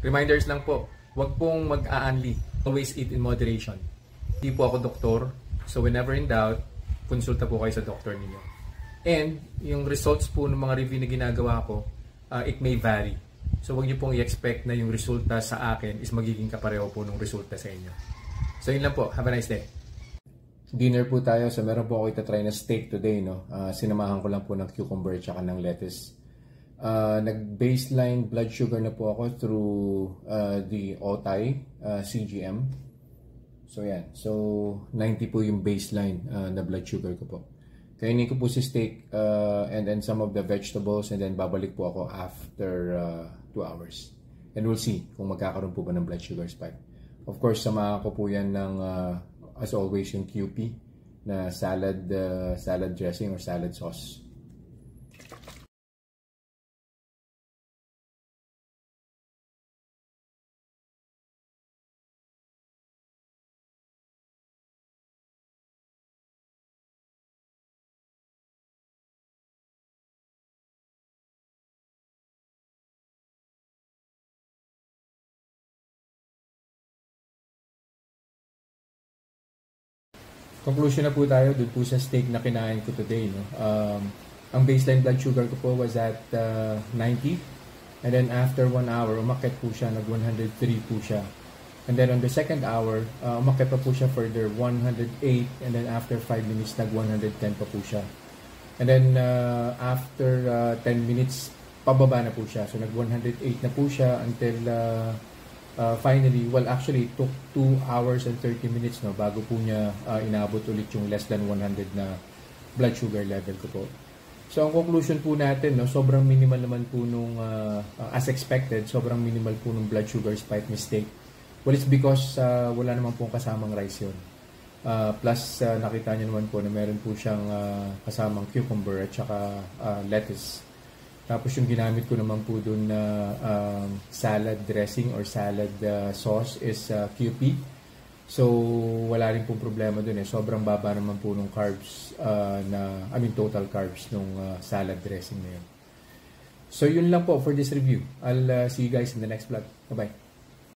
Reminders lang po, wag pong mag-a-unli. Always eat in moderation. Hindi po ako doktor, so whenever in doubt, konsulta po kayo sa doktor ninyo. And yung results po ng mga review na ginagawa ko, it may vary. So wag niyo pong i-expect na yung resulta sa akin is magiging kapareho po ng resulta sa inyo. So yun lang po. Have a nice day. Dinner po tayo. So meron po ako itatry na steak today. No? Sinamahan ko lang po ng cucumber at saka ng lettuce. Nag-baseline blood sugar na po ako through the OTAI CGM. So yan. So 90 po yung baseline na blood sugar ko po. Kainin ko po si steak and then some of the vegetables and then babalik po ako after 2 hours. And we'll see kung magkakaroon po ba ng blood sugar spike. Of course, samahan ko po yan ng as always yung QP na salad dressing or salad sauce. Conclusion na po tayo dun po sa steak na kinain ko today. No? Ang baseline blood sugar ko po was at 90. And then after 1 hour, umakyat po siya, nag-103 po siya. And then on the second hour, umakyat pa po siya further, 108. And then after 5 minutes, nag-110 pa po siya. And then after 10 minutes, pababa na po siya. So nag-108 na po siya until finally, well actually it took 2 hours and 30 minutes no, bago po niya inabot ulit yung less than 100 na blood sugar level ko po. So ang conclusion po natin, no, sobrang minimal naman po nung, as expected, sobrang minimal po nung blood sugar spike mistake. Well, it's because wala naman pong kasamang rice yun. Plus, nakita niyo naman po na meron po siyang kasamang cucumber at saka lettuce. Tapos yung ginamit ko naman po dun na salad dressing or salad sauce is QP. So, wala rin pong problema dun eh. Sobrang baba naman po nung carbs, total carbs nung salad dressing na yun. So, yun lang po for this review. I'll see you guys in the next vlog. Bye-bye.